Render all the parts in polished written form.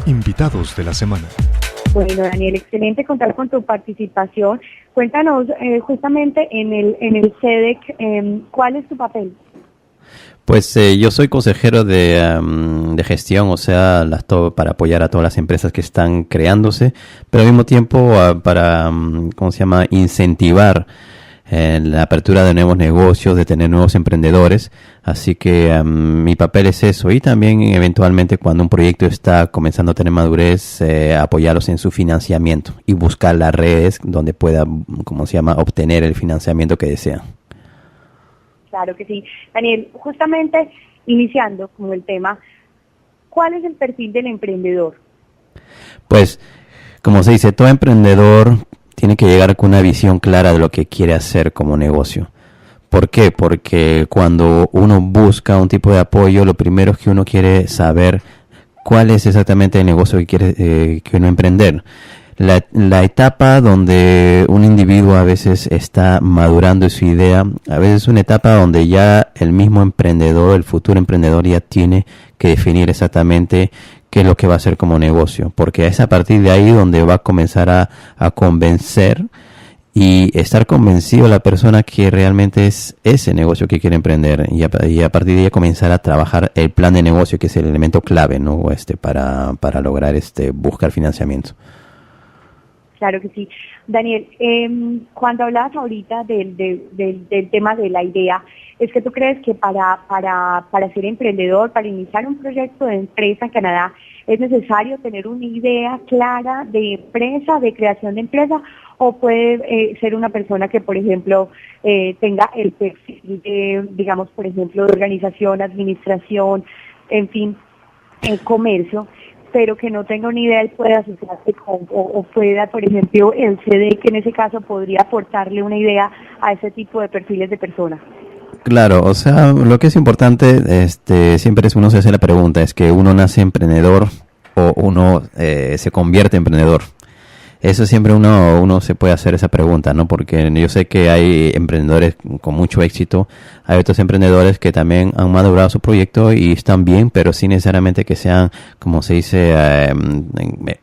Invitados de la semana. Bueno, Daniel, excelente contar con tu participación. Cuéntanos justamente en el CEDEC, ¿cuál es tu papel? Pues yo soy consejero de gestión, o sea, para apoyar a todas las empresas que están creándose, pero al mismo tiempo para, incentivar la apertura de nuevos negocios, de tener nuevos emprendedores. Así que mi papel es eso, y también eventualmente cuando un proyecto está comenzando a tener madurez, apoyarlos en su financiamiento y buscar las redes donde pueda, obtener el financiamiento que desean. Claro que sí. Daniel, justamente iniciando con el tema, ¿cuál es el perfil del emprendedor? Pues, como se dice, todo emprendedor tiene que llegar con una visión clara de lo que quiere hacer como negocio. ¿Por qué? Porque cuando uno busca un tipo de apoyo, lo primero es que uno quiere saber cuál es exactamente el negocio que quiere que uno emprender. La etapa donde un individuo a veces está madurando su idea, a veces es una etapa donde ya el mismo emprendedor, el futuro emprendedor, ya tiene que definir exactamente qué es lo que va a hacer como negocio, porque es a partir de ahí donde va a comenzar a convencer y estar convencido la persona que realmente es ese negocio que quiere emprender, y a partir de ahí comenzar a trabajar el plan de negocio, que es el elemento clave, ¿no? Para lograr buscar financiamiento. Claro que sí. Daniel, cuando hablabas ahorita del tema de la idea, ¿es que tú crees que para ser emprendedor, para iniciar un proyecto de empresa en Canadá, es necesario tener una idea clara de empresa, de creación de empresa, o puede ser una persona que, por ejemplo, tenga el perfil de, digamos, por ejemplo, de organización, administración, en fin, comercio, pero que no tenga una idea y pueda asociarse o pueda, por ejemplo, el CEDEC, que en ese caso podría aportarle una idea a ese tipo de perfiles de personas? Claro, o sea, lo que es importante, siempre es uno se hace la pregunta, es que uno nace emprendedor o uno se convierte en emprendedor. Eso siempre uno se puede hacer esa pregunta, ¿no? Porque yo sé que hay emprendedores con mucho éxito, hay otros emprendedores que también han madurado su proyecto y están bien, pero sin necesariamente que sean, como se dice,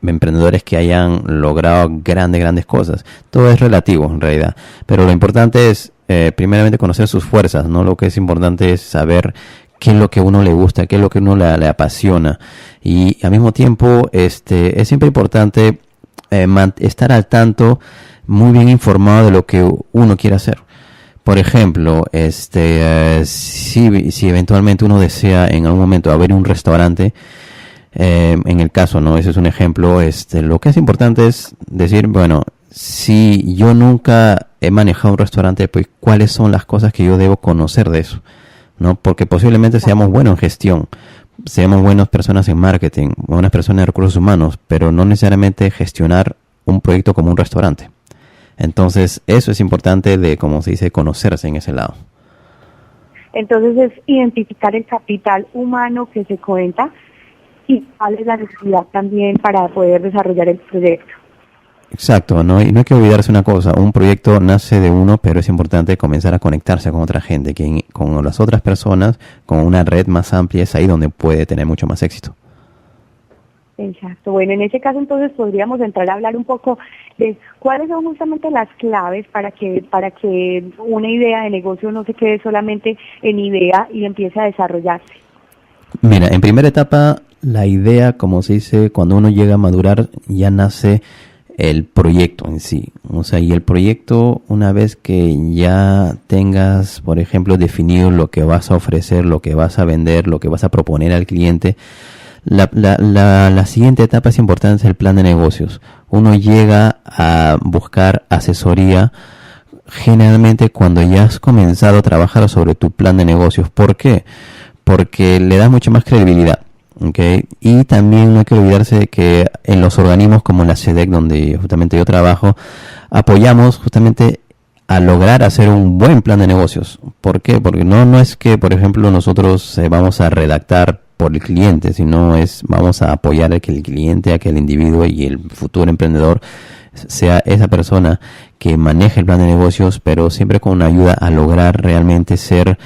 emprendedores que hayan logrado grandes cosas. Todo es relativo en realidad, pero lo importante es primeramente conocer sus fuerzas, ¿no? Lo que es importante es saber qué es lo que a uno le gusta, qué es lo que a uno le apasiona, y al mismo tiempo es siempre importante estar al tanto, muy bien informado de lo que uno quiere hacer. Por ejemplo, si eventualmente uno desea en algún momento abrir un restaurante, en el caso, ¿no? Ese es un ejemplo. Lo que es importante es decir, bueno, si yo nunca he manejado un restaurante, pues cuáles son las cosas que yo debo conocer de eso, ¿no? Porque posiblemente seamos buenos en gestión, seamos buenas personas en marketing, buenas personas en recursos humanos, pero no necesariamente gestionar un proyecto como un restaurante. Entonces, eso es importante de, como se dice, conocerse en ese lado. Entonces, es identificar el capital humano que se cuenta y cuál es la necesidad también para poder desarrollar el proyecto. Exacto, ¿no? Y no hay que olvidarse una cosa, un proyecto nace de uno, pero es importante comenzar a conectarse con otra gente, con las otras personas, con una red más amplia, es ahí donde puede tener mucho más éxito. Exacto. Bueno, en ese caso entonces podríamos entrar a hablar un poco de cuáles son justamente las claves para que una idea de negocio no se quede solamente en idea y empiece a desarrollarse. Mira, en primera etapa, la idea, como se dice, cuando uno llega a madurar, ya nace el proyecto en sí. O sea, y el proyecto, una vez que ya tengas, por ejemplo, definido lo que vas a ofrecer, lo que vas a vender, lo que vas a proponer al cliente, la siguiente etapa es importante, es el plan de negocios. Uno llega a buscar asesoría generalmente cuando ya has comenzado a trabajar sobre tu plan de negocios. ¿Por qué? Porque le da mucho más credibilidad. Okay. Y también no hay que olvidarse de que en los organismos como la CEDEC, donde justamente yo trabajo, apoyamos justamente a lograr hacer un buen plan de negocios. ¿Por qué? Porque no es que, por ejemplo, nosotros vamos a redactar por el cliente, sino vamos a apoyar a que el cliente, a que el individuo y el futuro emprendedor sea esa persona que maneje el plan de negocios, pero siempre con una ayuda a lograr realmente ser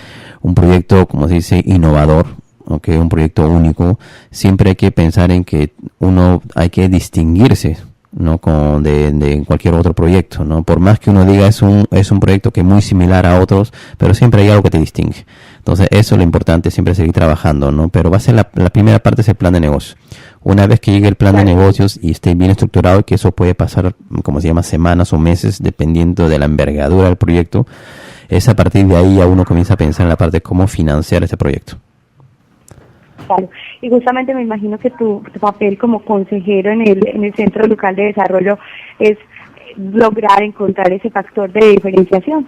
un proyecto, como se dice, innovador, okay, un proyecto único, siempre hay que pensar en que hay que distinguirse, ¿no? De cualquier otro proyecto, ¿no? Por más que uno diga es un proyecto que es muy similar a otros, pero siempre hay algo que te distingue. Entonces eso es lo importante, siempre seguir trabajando, ¿no? Pero va a ser la primera parte, es el plan de negocio. Una vez que llegue el plan de negocios y esté bien estructurado, que eso puede pasar, como se llama, semanas o meses, dependiendo de la envergadura del proyecto, es a partir de ahí ya uno comienza a pensar en la parte de cómo financiar ese proyecto. Claro, y justamente me imagino que tu papel como consejero en el Centro Local de Desarrollo es lograr encontrar ese factor de diferenciación.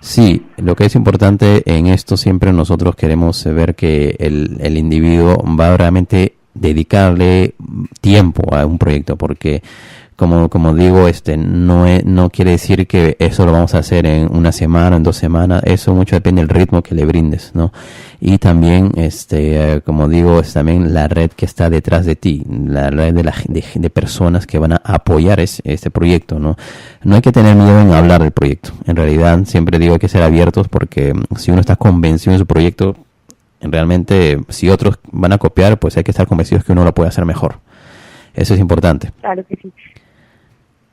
Sí, lo que es importante en esto siempre nosotros queremos ver que el individuo va a realmente dedicarle tiempo a un proyecto, porque como digo, no quiere decir que eso lo vamos a hacer en una semana, en 2 semanas. Eso mucho depende del ritmo que le brindes, ¿no? Y también, como digo, es también la red que está detrás de ti, la red de personas que van a apoyar este proyecto, ¿no? No hay que tener miedo en hablar del proyecto. En realidad, siempre digo hay que ser abiertos, porque si uno está convencido de su proyecto, realmente, si otros van a copiar, pues hay que estar convencidos que uno lo puede hacer mejor. Eso es importante. Claro que sí.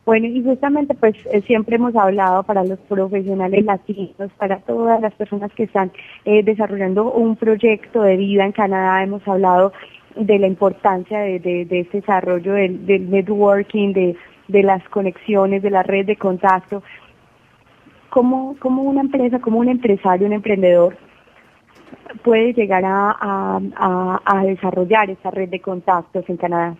Bueno, y justamente pues siempre hemos hablado para los profesionales latinos, para todas las personas que están desarrollando un proyecto de vida en Canadá, hemos hablado de la importancia de este desarrollo del networking, de las conexiones, de la red de contacto. ¿Cómo una empresa, como un empresario, un emprendedor puede llegar a desarrollar esa red de contactos en Canadá?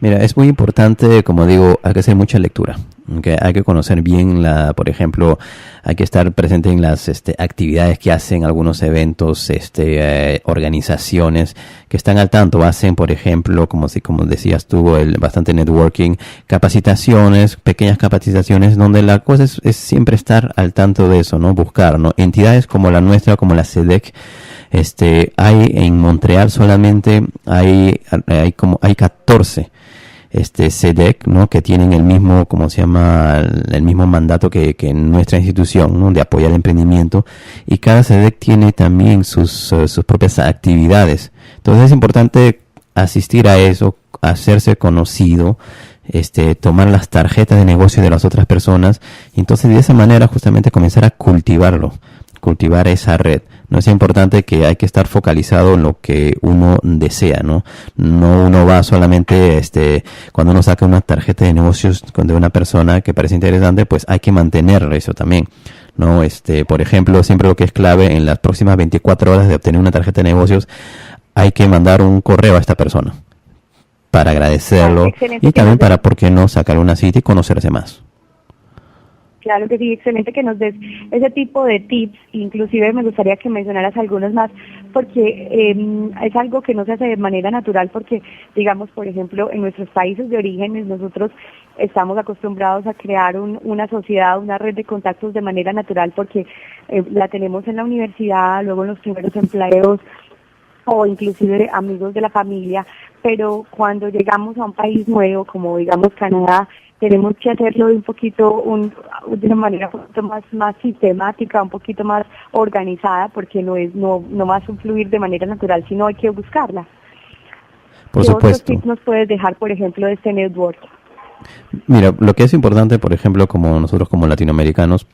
Mira, es muy importante, como digo, hay que hacer mucha lectura, ¿okay? Hay que conocer bien por ejemplo, hay que estar presente en las actividades que hacen algunos eventos, organizaciones que están al tanto, hacen, por ejemplo, como decías tú, bastante networking, capacitaciones, pequeñas capacitaciones, donde la cosa es siempre estar al tanto de eso, ¿no? Buscar, ¿no? Entidades como la nuestra, como la CEDEC, hay en Montreal solamente hay 14 CEDEC, ¿no? Que tienen el mismo, como se llama, el mismo mandato que nuestra institución, ¿no? De apoyar el emprendimiento, y cada CEDEC tiene también sus propias actividades. Entonces es importante asistir a eso, hacerse conocido, tomar las tarjetas de negocio de las otras personas, y entonces de esa manera justamente comenzar a cultivar esa red. No es importante que hay que estar focalizado en lo que uno desea, ¿no? No uno va solamente, cuando uno saca una tarjeta de negocios de una persona que parece interesante, pues hay que mantener eso también, ¿no? Por ejemplo, siempre lo que es clave en las próximas 24 horas de obtener una tarjeta de negocios, hay que mandar un correo a esta persona para agradecerlo y también para, ¿por qué no?, sacar una cita y conocerse más. Claro que sí, excelente que nos des ese tipo de tips, inclusive me gustaría que mencionaras algunos más, porque es algo que no se hace de manera natural, porque digamos, por ejemplo, en nuestros países de origen nosotros estamos acostumbrados a crear una sociedad, una red de contactos de manera natural, porque la tenemos en la universidad, luego en los primeros empleos, o inclusive amigos de la familia, pero cuando llegamos a un país nuevo, como digamos Canadá, tenemos que hacerlo de de una manera un poquito más sistemática, un poquito más organizada, porque no va a fluir de manera natural, sino hay que buscarla. Por ¿Qué supuesto. otros tips nos puedes dejar, por ejemplo, de este network? Mira, lo que es importante, por ejemplo, como nosotros como latinoamericanos,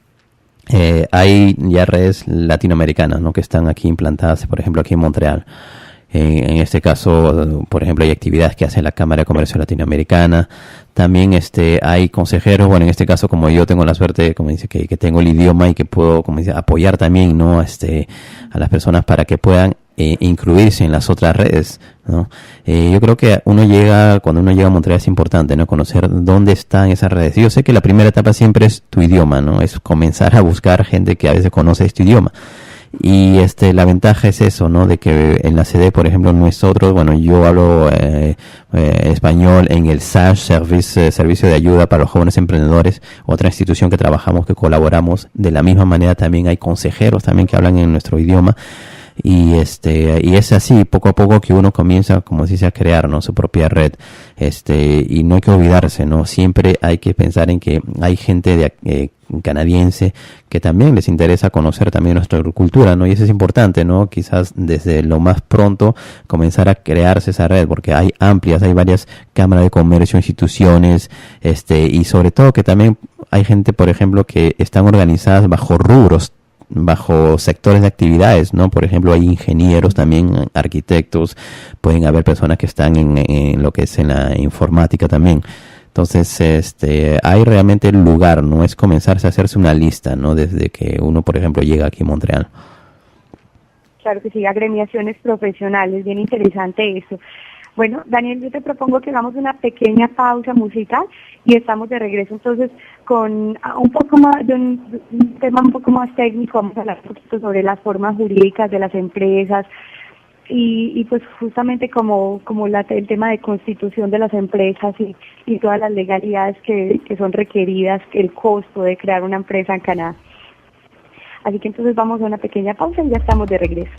hay ya redes latinoamericanas, ¿no?, que están aquí implantadas, por ejemplo, aquí en Montreal. En este caso, por ejemplo, hay actividades que hace la Cámara de Comercio Latinoamericana. También hay consejeros, bueno, en este caso, como yo tengo la suerte, como dice, que tengo el idioma y que puedo, como dice, apoyar también, ¿no?, a las personas para que puedan incluirse en las otras redes, ¿no? Yo creo que cuando uno llega a Montreal es importante, ¿no?, conocer dónde están esas redes. Yo sé que la primera etapa siempre es tu idioma, ¿no? Es comenzar a buscar gente que a veces conoce este idioma. Y la ventaja es eso, ¿no?, de que en la CD, por ejemplo, nosotros, bueno, yo hablo español en el SASH, Servicio de Ayuda para los Jóvenes Emprendedores, otra institución que trabajamos, que colaboramos. De la misma manera también hay consejeros también que hablan en nuestro idioma. Y es así, poco a poco, que uno comienza, como se dice, a crear, ¿no?, su propia red. Y no hay que olvidarse, ¿no? Siempre hay que pensar en que hay gente canadiense, que también les interesa conocer también nuestra cultura, ¿no? Y eso es importante, ¿no? Quizás desde lo más pronto comenzar a crearse esa red, porque hay varias cámaras de comercio, instituciones, y sobre todo que también hay gente, por ejemplo, que están organizadas bajo rubros, bajo sectores de actividades, ¿no? Por ejemplo, hay ingenieros también, arquitectos, pueden haber personas que están en lo que es en la informática también. Entonces, hay realmente lugar, no es comenzarse a hacerse una lista, ¿no? Desde que uno, por ejemplo, llega aquí a Montreal. Claro que sí, agremiaciones profesionales, bien interesante eso. Bueno, Daniel, yo te propongo que hagamos una pequeña pausa musical y estamos de regreso entonces con un poco más de un tema un poco más técnico. Vamos a hablar un poquito sobre las formas jurídicas de las empresas y pues justamente como el tema de constitución de las empresas y todas las legalidades que son requeridas, el costo de crear una empresa en Canadá. Así que entonces vamos a una pequeña pausa y ya estamos de regreso.